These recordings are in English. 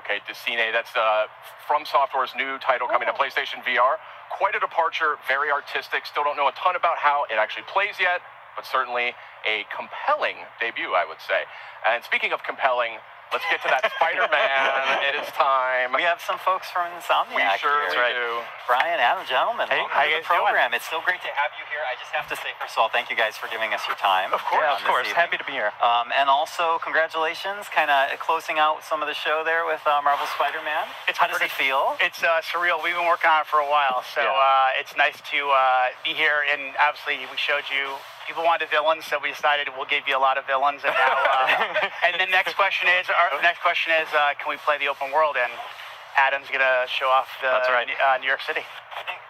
Okay, Decine, that's From Software's new title coming to PlayStation VR. Quite a departure, very artistic. Still don't know a ton about how it actually plays yet, but certainly a compelling debut, I would say. And speaking of compelling, let's get to that Spider-Man. It is time. We have some folks from Insomniac. We surely do. Brian, Adam, gentlemen, hey, welcome to the program. It's so great to have you here. I just have to say, first of all, thank you guys for giving us your time. Of course. Happy to be here. And also, congratulations, kind of closing out some of the show there with Marvel Spider-Man. How does it feel? It's surreal. We've been working on it for a while, so it's nice to be here. And obviously, we showed you. People wanted villains, so we decided we'll give you a lot of villains. And now, and the next question is, can we play the open world? And Adam's gonna show off New York City.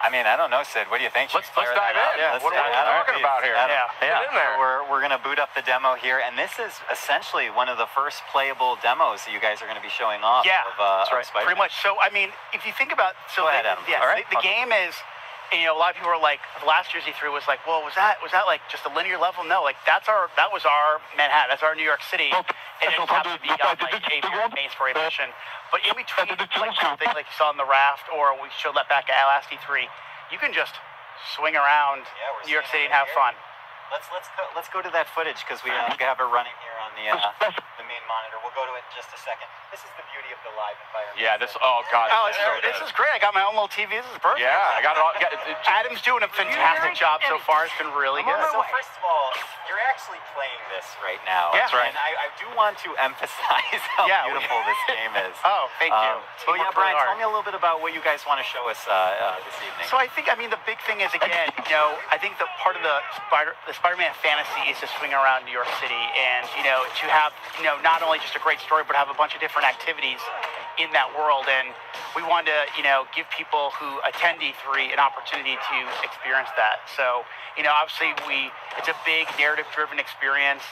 I mean, I don't know, Sid. What do you think? Let's dive in. Yeah, what are we talking about here? Yeah. In there. We're gonna boot up the demo here, and this is essentially one of the first playable demos that you guys are gonna be showing off. Of Spider-Man. Pretty much. So I mean, if you think about, Go ahead, Adam. Yeah, All right. the game is. You know, a lot of people were like, last year's E3 was like, well, was that like just a linear level? No, like that was our Manhattan, that's our New York City, and it happened to be on like a main story mission. But in between, like something like you saw on the raft, or we showed that back at last E3, you can just swing around New York City and have fun. Let's go to that footage because we have it running here on the main monitor. We'll go to it in just a second. This is the beauty of the live environment. Yeah, this is great. I got my own little TV. This is perfect. Yeah, I got it all. Adam's doing a fantastic job so far. It's been really good. So first of all, you're actually playing this right now. Yeah, right. And I do want to emphasize how beautiful this game is. Oh, thank you. But yeah, Brian, tell me a little bit about what you guys want to show us this evening. So I think, the big thing is, again, I think the part of the Spider-Man fantasy is to swing around New York City and, to have, not only just a great story, but have a bunch of different activities in that world. And we wanted to, give people who attend E3 an opportunity to experience that. So, obviously it's a big narrative-driven experience,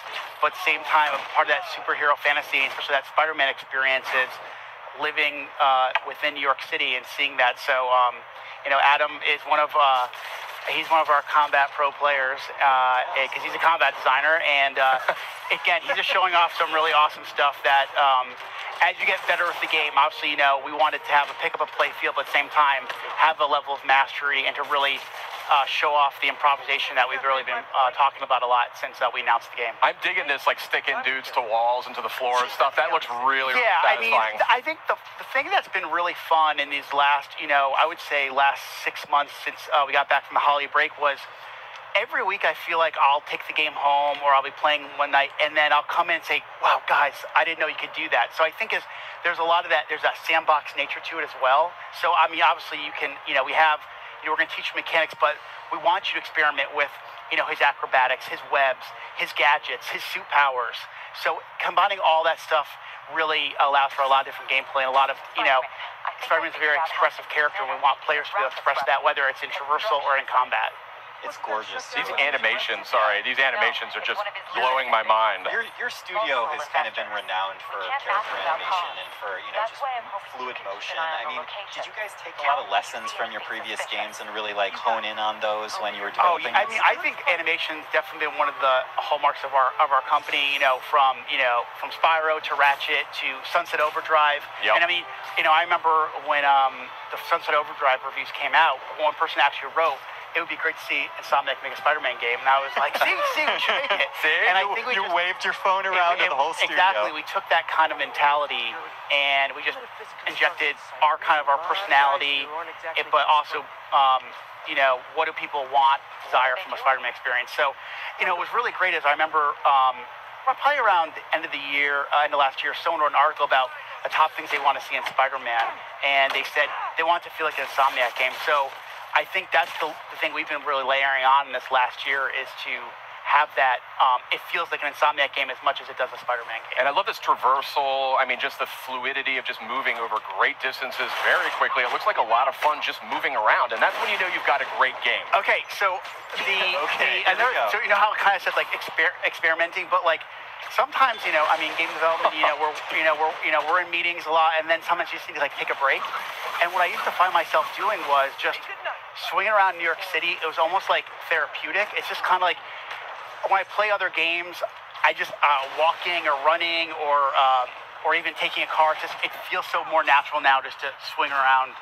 but at the same time, a part of that superhero fantasy, especially that Spider-Man experience, is living within New York City and seeing that. So, Adam is he's one of our combat pro players because he's a combat designer. And again, he's just showing off some really awesome stuff that as you get better with the game, obviously, we wanted to have a pick up a play field, but at the same time, have a level of mastery and to really show off the improvisation that we've really been talking about a lot since we announced the game. I'm digging this, like sticking dudes to walls and to the floor and stuff. That looks really satisfying. I think the thing that's been really fun in these last, I would say last 6 months since we got back from the holiday break was every week I feel like I'll take the game home or I'll be playing one night and then I'll come in and say, wow, guys, I didn't know you could do that. So I think there's a lot of that, there's that sandbox nature to it as well. So, obviously you can, we're going to teach you mechanics, but we want you to experiment with, his acrobatics, his webs, his gadgets, his suit powers. So combining all that stuff really allows for a lot of different gameplay and a lot of, Spider-Man's a very expressive character, and we want players to be able to express that, whether it's in traversal or in combat. It's gorgeous. These animations are just blowing my mind. Your studio has kind of been renowned for character animation and for, just fluid motion. I mean, did you guys take a lot of lessons from your previous games and really hone in on those when you were developing? I think animation's definitely been one of the hallmarks of our company, from Spyro to Ratchet to Sunset Overdrive. Yep. And I remember when the Sunset Overdrive reviews came out, one person actually wrote, it would be great to see Insomniac make a Spider-Man game. And I was like, see, we should make it. And I think you waved your phone around to the whole studio. Exactly. We took that kind of mentality and we just injected our personality, but also, what do people want, desire from a Spider-Man experience. So, it was really great as I remember probably around the end of the year, end of last year, someone wrote an article about the top things they want to see in Spider-Man. And they said they want it to feel like an Insomniac game. So, I think that's the thing we've been really layering on in this last year is to have that, it feels like an Insomniac game as much as it does a Spider-Man game. And I love this traversal, just the fluidity of just moving over great distances very quickly. It looks like a lot of fun just moving around, and that's when you know you've got a great game. Okay, so so how I kind of said experimenting, but sometimes, game development, we're in meetings a lot, and then sometimes you just need to take a break. And what I used to find myself doing was just swinging around New York City. It was almost like therapeutic. It's just kind of like when I play other games, I just walking or running or or even taking a car. It feels so more natural now just to swing around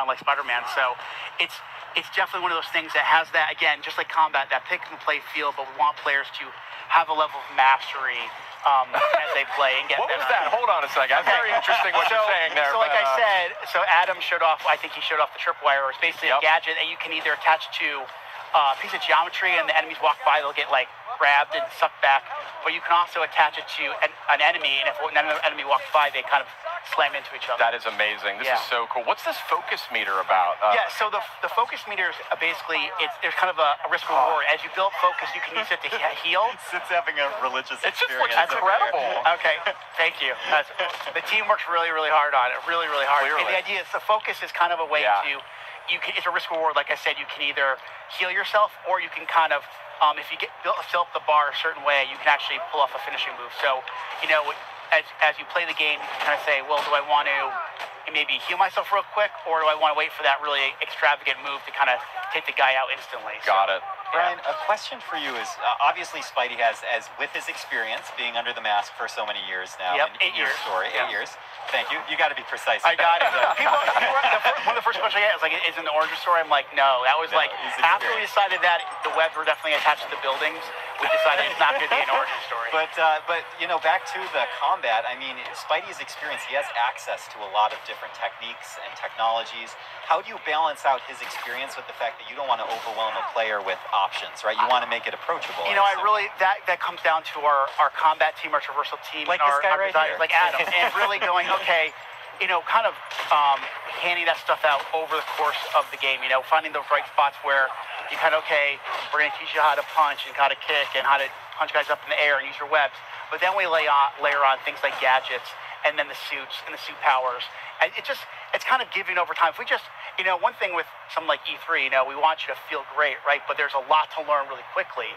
like Spider-Man. So it's definitely one of those things that has that, again, just like combat, that pick and play feel, but we want players to have a level of mastery as they play and get What better. was that? Hold on a second. That's very interesting what you're saying there. So like I said, Adam showed off, I think he showed off the tripwire, or it's basically a gadget that you can either attach to a piece of geometry, and the enemies walk by, they'll get like grabbed and sucked back, but you can also attach it to an enemy, and if another enemy walks by, they kind of slam into each other. That is amazing. This is so cool. What's this focus meter about? So the focus meter is basically, there's kind of a risk reward. As you build focus, you can use it to heal. Sid's having a religious It just experience. looks incredible. Okay, thank you. The team works really, really hard on it. Really, really hard. Clearly. And the idea is the focus is kind of a way to, it's a risk reward. Like I said, you can either heal yourself, or you can kind of, if you fill up the bar a certain way, you can actually pull off a finishing move. So, as you play the game, you can kind of say, well, do I want to maybe heal myself real quick, or do I want to wait for that really extravagant move to kind of take the guy out instantly? Got it. Brian, a question for you is, obviously Spidey has, as with his experience being under the mask for so many years now, Yep, in 8 your years. story, 8 years. Thank you. You got to be precise. I got it. One of the first questions I get is like, is it an origin story? I'm like, no. That was after we decided that the webs were definitely attached to the buildings, we decided it's not going to be an origin story. But back to the combat. I mean, Spidey's experience, he has access to a lot of different techniques and technologies. How do you balance out his experience with the fact that you don't want to overwhelm a player with options, right? You want to make it approachable. That comes down to our combat team, our traversal team, like and this guy right here, like Adam, and really going, okay, kind of handing that stuff out over the course of the game. Finding those right spots where you kind of, okay, we're going to teach you how to punch and how to kick and how to punch guys up in the air and use your webs. But then we layer on things like gadgets, and then the suits and the suit powers. And it's kind of giving over time. If we just, one thing with something like E3, we want you to feel great, right? But there's a lot to learn really quickly.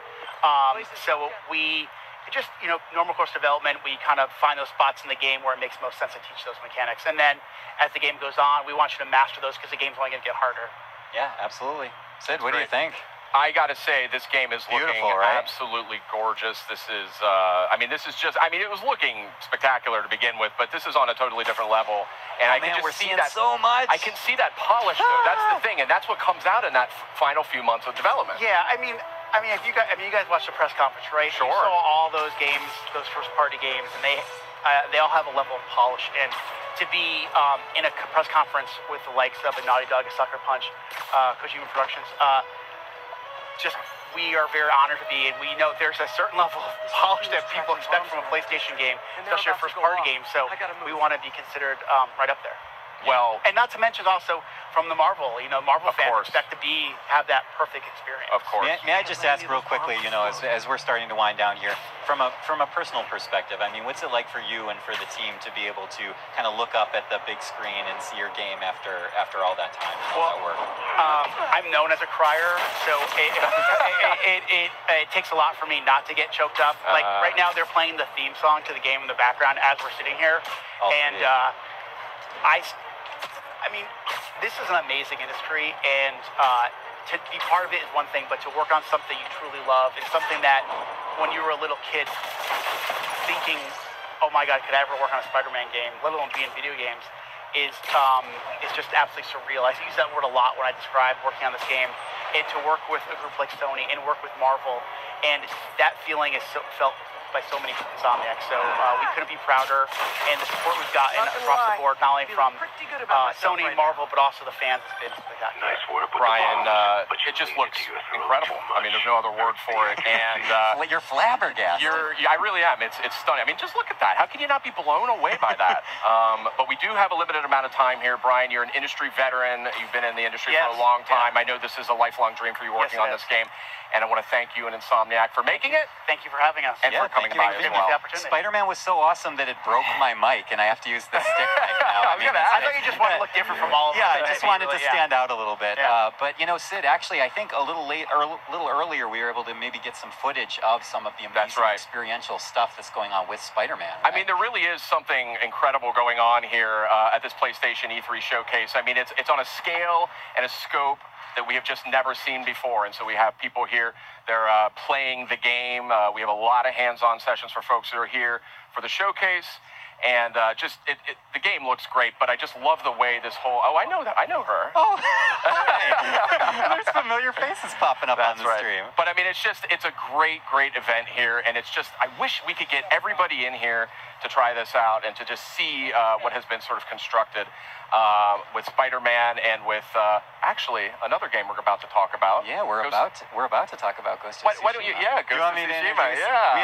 So we just, normal course development, we kind of find those spots in the game where it makes most sense to teach those mechanics. And then as the game goes on, we want you to master those, because the game's only going to get harder. Yeah, absolutely. Sid, what do you think? I got to say, this game is looking absolutely gorgeous. This is, it was looking spectacular to begin with, but this is on a totally different level. And I can just see that so much. I can see that polish, though. That's the thing, and that's what comes out in that final few months of development. Yeah, if you guys watched the press conference, right? Sure. You saw all those games, those first-party games, and they all have a level of polish. And to be in a press conference with the likes of a Naughty Dog, a Sucker Punch, Kojima Productions, we are very honored to be, and we know there's a certain level of polish that people expect from a PlayStation game, especially a first-party game. So we want to be considered right up there. Well, and not to mention also from the Marvel, Marvel fans expect to have that perfect experience. Of course. May I just ask real quickly, as we're starting to wind down here, from a personal perspective, what's it like for you and for the team to be able to kind of look up at the big screen and see your game after all that time? How does that work? I'm known as a crier, so it takes a lot for me not to get choked up. Like right now, they're playing the theme song to the game in the background as we're sitting here, this is an amazing industry, and to be part of it is one thing, but to work on something you truly love is something that when you were a little kid thinking, oh my God, could I ever work on a Spider-Man game, let alone be in video games, is just absolutely surreal. I use that word a lot when I describe working on this game, and to work with a group like Sony and work with Marvel, and that feeling is felt by so many Insomniacs. So we couldn't be prouder, and the support we've gotten across the board, not only from Sony, Marvel, but also the fans, has been spectacular. Brian, it just looks incredible. There's no other word for it. And you're flabbergasted. I really am. It's stunning. Just look at that. How can you not be blown away by that? But we do have a limited amount of time here, Brian. You're an industry veteran. You've been in the industry for a long time. I know this is a lifelong dream for you working on this game. And I want to thank you and Insomniac for making it. Thank you for having us. And for coming by as well. Spider-Man was so awesome that it broke my mic, and I have to use the stick right now. I thought you just wanted to look different from all of us. Yeah, I just wanted to stand out a little bit. But Sid, actually, I think a little earlier, we were able to maybe get some footage of some of the amazing experiential stuff that's going on with Spider-Man. Right? There really is something incredible going on here at this PlayStation E3 showcase. It's on a scale and a scope that we have just never seen before. And so we have people here, they're playing the game. We have a lot of hands-on sessions for folks that are here for the showcase. And the game looks great, but I just love the way this whole. Oh, I know her. Oh, hi. There's familiar faces popping up on the stream. But I mean, it's a great event here, and it's just I wish we could get everybody in here to try this out and to just see what has been sort of constructed with Spider-Man and with actually another game we're about to talk about. Yeah, we're about to talk about Ghost of Tsushima. Why don't you? Yeah, Ghost of Tsushima. Yeah.